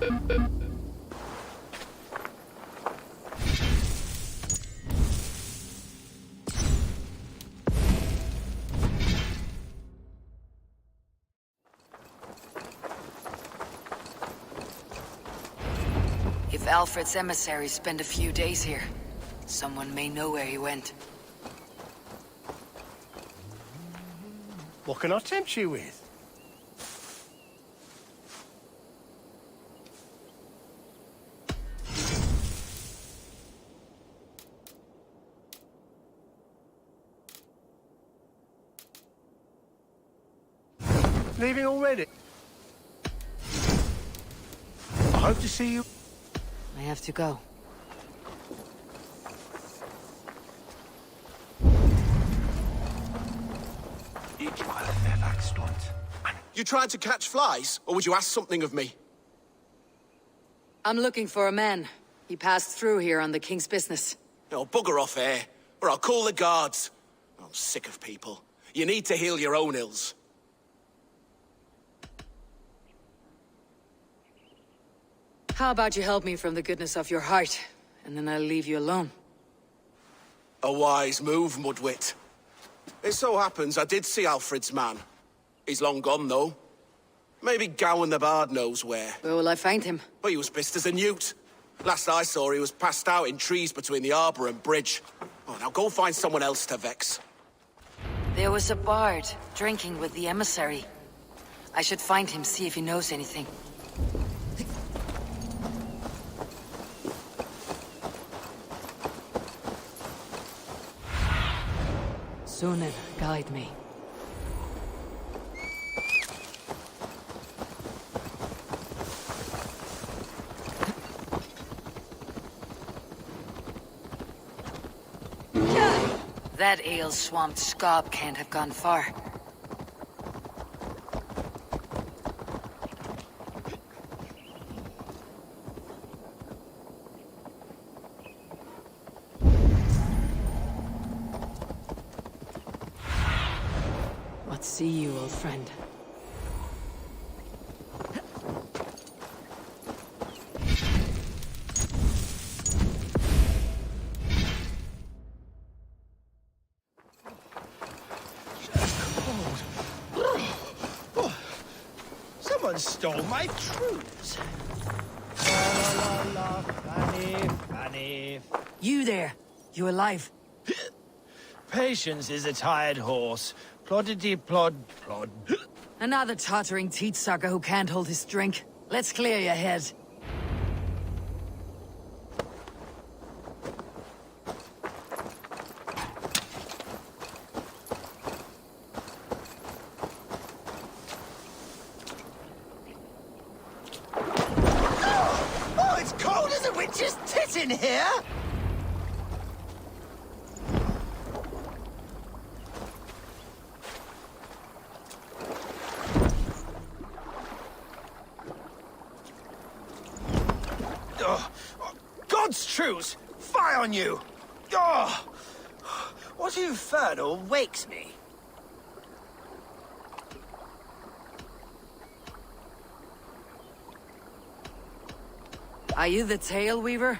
If Alfred's emissaries spend a few days here, someone may know where he went. What can I tempt you with? Leaving already? I hope to see you. I have to go. You tried to catch flies, or would you ask something of me? I'm looking for a man. He passed through here on the king's business. Oh, bugger off here, or I'll call the guards. I'm sick of people. You need to heal your own ills. How about you help me from the goodness of your heart, and then I'll leave you alone. A wise move, Mudwit. It so happens I did see Alfred's man. He's long gone, though. Maybe Gowan the Bard knows where. Where will I find him? Well, he was pissed as a newt. Last I saw, he was passed out in trees between the arbor and bridge. Oh, now go find someone else to vex. There was a bard, drinking with the emissary. I should find him, see if he knows anything. Sunan, guide me. That ale-swamped scob can't have gone far. What see you, old friend? Someone stole my truths. La la la, Fanny, Fanny. You there? You alive? Patience is a tired horse. Ploddity plod plod. Another tottering teat sucker who can't hold his drink. Let's clear your head. Oh, it's cold as a witch's tit in here! God's truce! Fie on you! Oh, what infernal wakes me? Are you the Tail Weaver?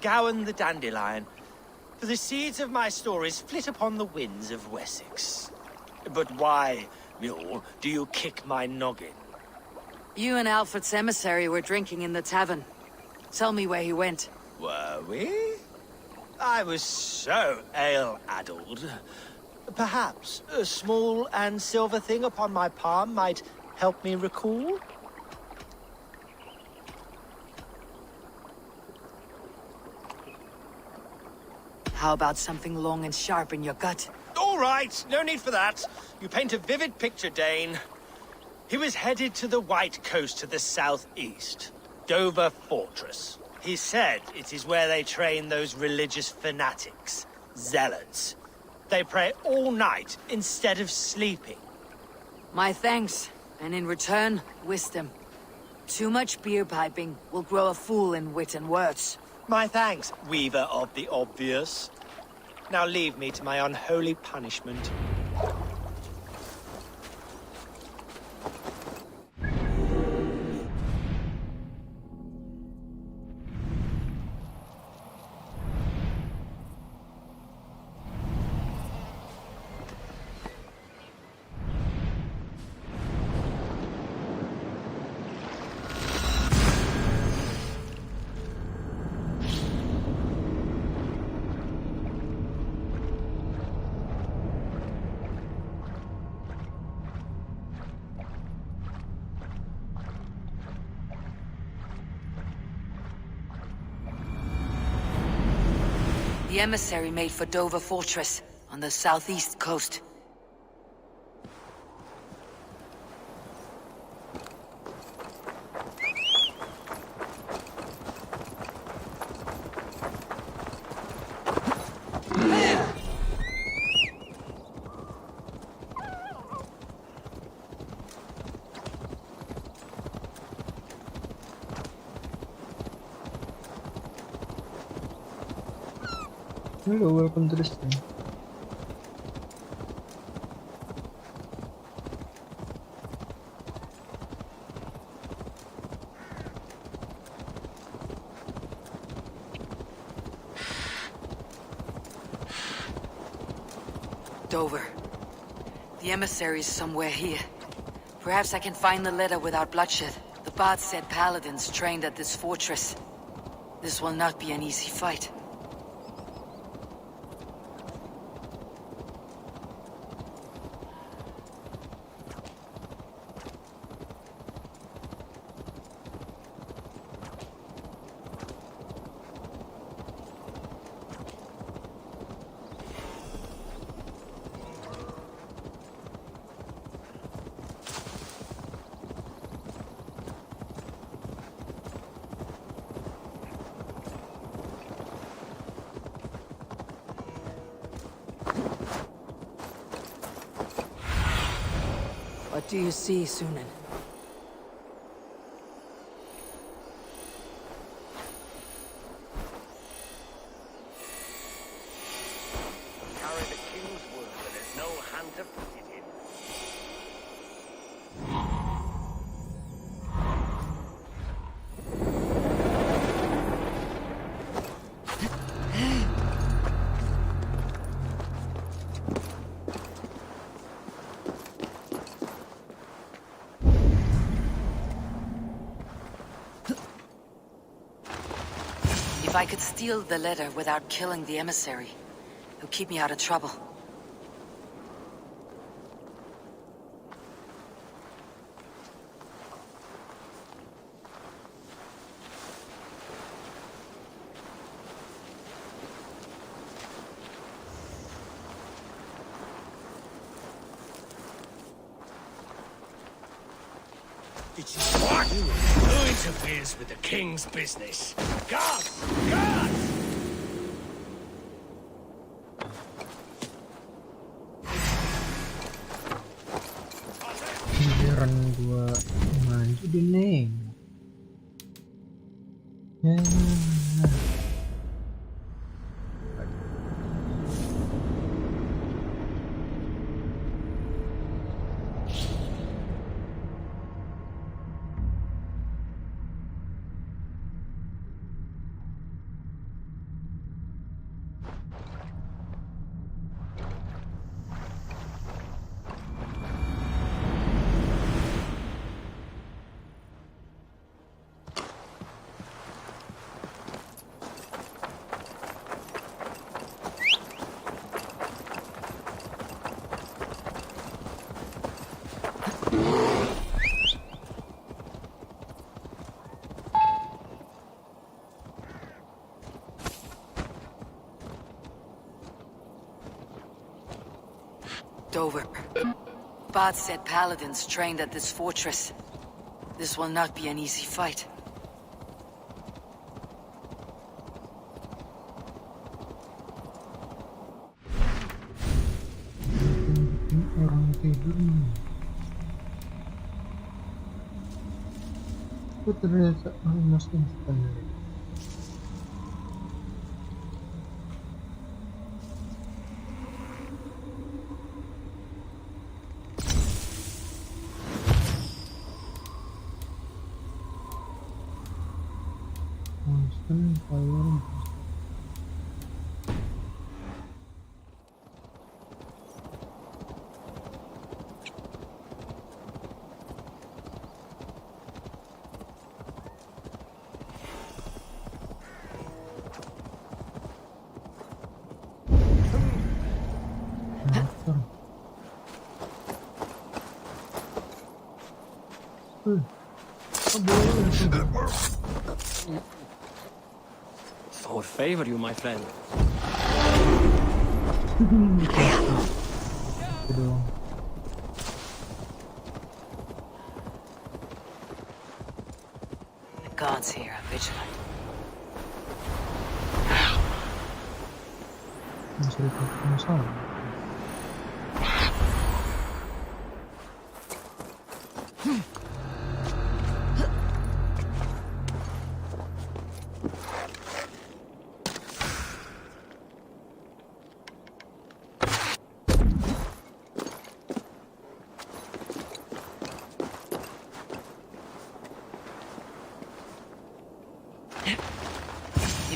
Gowan the Dandelion. For the seeds of my stories flit upon the winds of Wessex. But why, mule, do you kick my noggin? You and Alfred's emissary were drinking in the tavern. Tell me where he went. Were we? I was so ale-addled. Perhaps a small and silver thing upon my palm might help me recall? How about something long and sharp in your gut? All right, no need for that. You paint a vivid picture, Dane. He was headed to the White Coast to the southeast. Dover Fortress. He said it is where they train those religious fanatics, zealots. They pray all night instead of sleeping. My thanks, and in return, wisdom. Too much beer piping will grow a fool in wit and words. My thanks, Weaver of the Obvious. Now leave me to my unholy punishment. The emissary made for Dover Fortress on the southeast coast. Hello, welcome to the stream. Dover. The emissary is somewhere here. Perhaps I can find the letter without bloodshed. The bard said paladins trained at this fortress. This will not be an easy fight. What do you see, Sunan? Carry the king's word, but there's no hand to put it in. If I could steal the letter without killing the emissary, it would keep me out of trouble. What? Who interferes with the king's business? Guards! Guards! Giliran gua maju di neng. Dover. Bard said paladins trained at this fortress. This will not be an easy fight. Orang tidur nih. Aku ternyata almost instant. For favor you, my friend. Aduh. The gods here are vigilant. Masih ada masalah.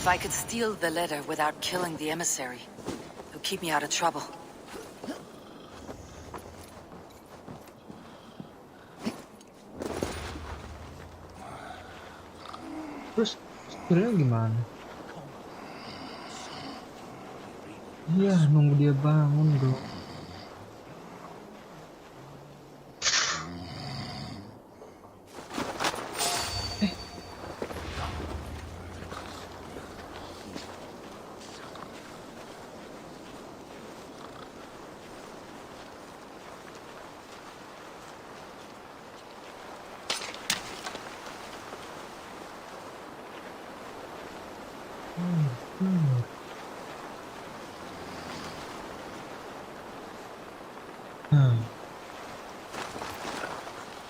If I could steal the letter without killing the emissary, it would keep me out of trouble. Terus sebenarnya gimana? Iya, nunggu dia bangun dong.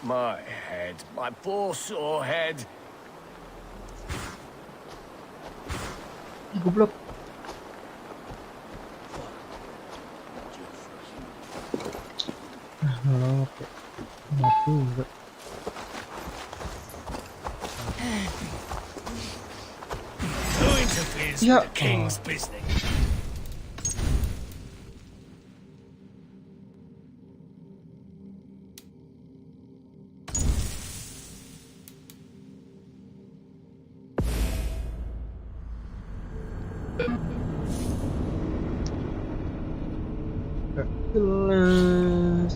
My head, my poor sore head. Goblok. Oke. Mati juga. Who interferes Ya. with the king's business? Jelas.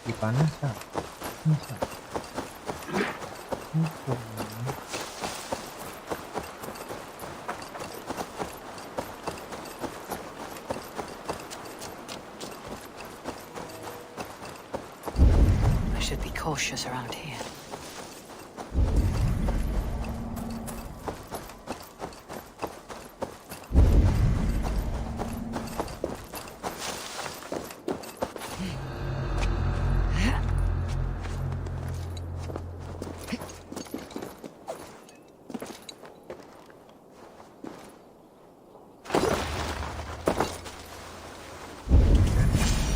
Dipanas kan? Bisa. I should be cautious around here.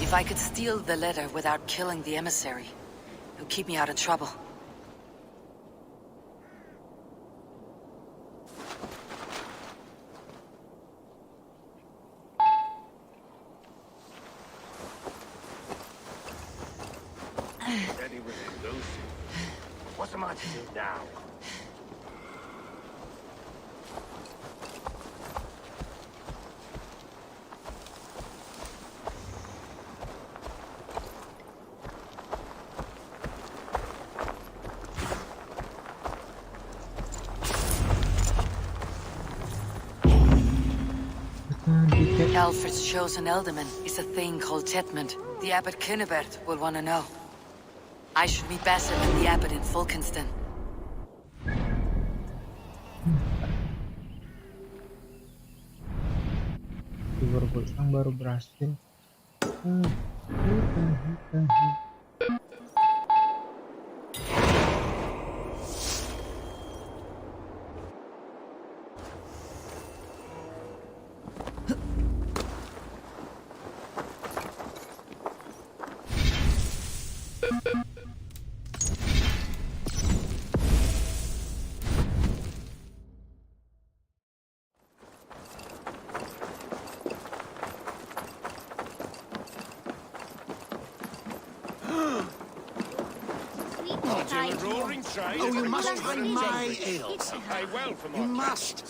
If I could steal the letter without killing the emissary, it would keep me out of trouble. Ready with it, Lucy. What am I to do now? Alfred's chosen ealdorman is a thing called Tetmund. The Abbot Kinnebert will want to know. I should meet Basil and the Abbot in Fulkenston. Yang baru berhasil. Oh, you must try my ale. You must.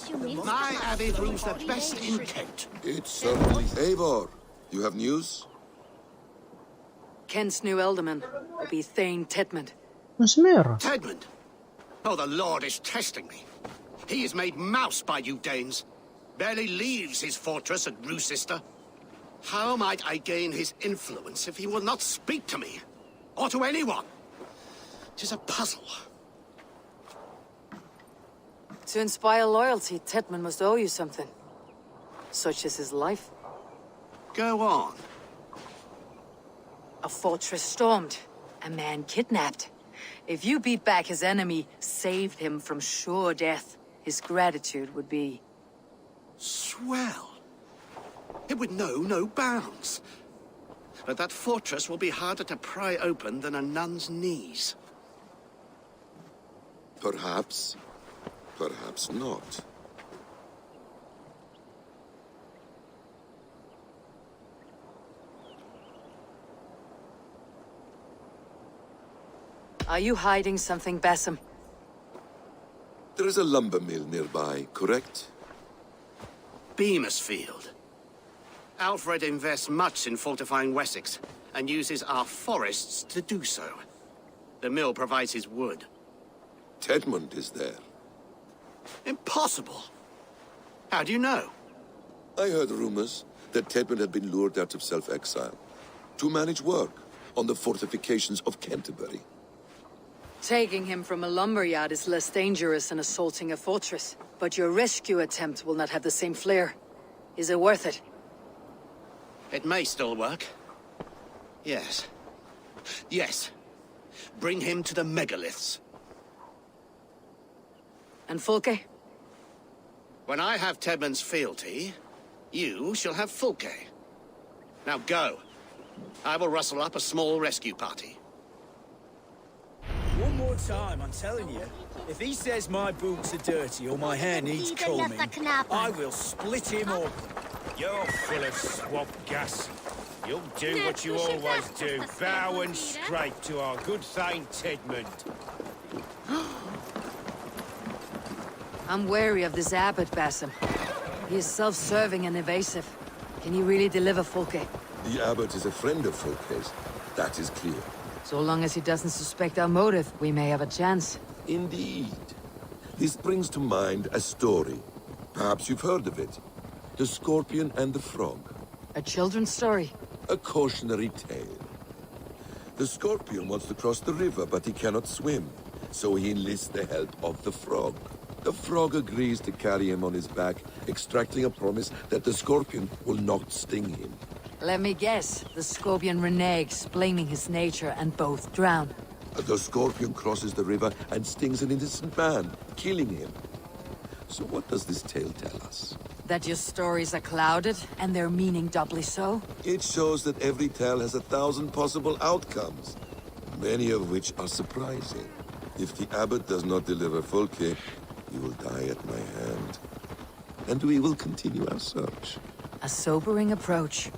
My abbey brews the best in Kent. It's certainly... Eivor, you have news? Kent's new ealdorman will be Thane Tedmund. Mas meron. Tedmund? Oh, the Lord is testing me. He is made mouse by you Danes. Barely leaves his fortress at Roosister. How might I gain his influence if he will not speak to me? Or to anyone? 'Tis a puzzle. To inspire loyalty, Tedmund must owe you something. Such as his life. Go on. A fortress stormed. A man kidnapped. If you beat back his enemy, saved him from sure death, his gratitude would be... Swell. It would know no bounds. But that fortress will be harder to pry open than a nun's knees. Perhaps. Perhaps not. Are you hiding something, Bassam? There is a lumber mill nearby, correct? Beamisfield. Alfred invests much in fortifying Wessex, and uses our forests to do so. The mill provides his wood. Tedmund is there. Impossible! How do you know? I heard rumors that Tedmund had been lured out of self-exile to manage work on the fortifications of Canterbury. Taking him from a lumberyard is less dangerous than assaulting a fortress. But your rescue attempt will not have the same flair. Is it worth it? It may still work. Yes. Yes. Bring him to the megaliths. And Fulke? When I have Tedmund's fealty, you shall have Fulke. Now go. I will rustle up a small rescue party. One more time, I'm telling you. If he says my boots are dirty or my hair needs combing, I will split him up. You're full of swamp gas. You'll do what you always do. Bow and straight to our good Thane Tedmund. I'm wary of this abbot, Bassam. He is self-serving and evasive. Can he really deliver Fulke? The abbot is a friend of Fulke's. That is clear. So long as he doesn't suspect our motive, we may have a chance. Indeed. This brings to mind a story. Perhaps you've heard of it. The Scorpion and the Frog. A children's story? A cautionary tale. The Scorpion wants to cross the river, but he cannot swim. So he enlists the help of the Frog. The Frog agrees to carry him on his back, extracting a promise that the Scorpion will not sting him. Let me guess. The Scorpion reneges, blaming his nature, and both drown. The Scorpion crosses the river and stings an innocent man, killing him. So what does this tale tell us? That your stories are clouded, and their meaning doubly so? It shows that every tale has 1,000 possible outcomes, many of which are surprising. If the abbot does not deliver Fulke, he will die at my hand. And we will continue our search. A sobering approach.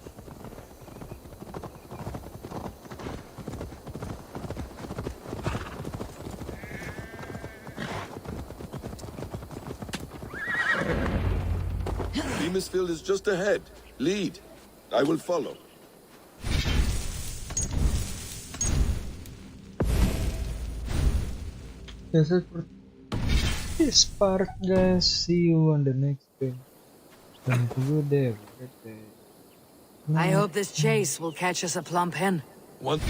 Beamisfield is just ahead. Lead. I will follow. That's it for this part, guys. See you on the next game. Don't go there. I hope this chase will catch us a plump hen. One.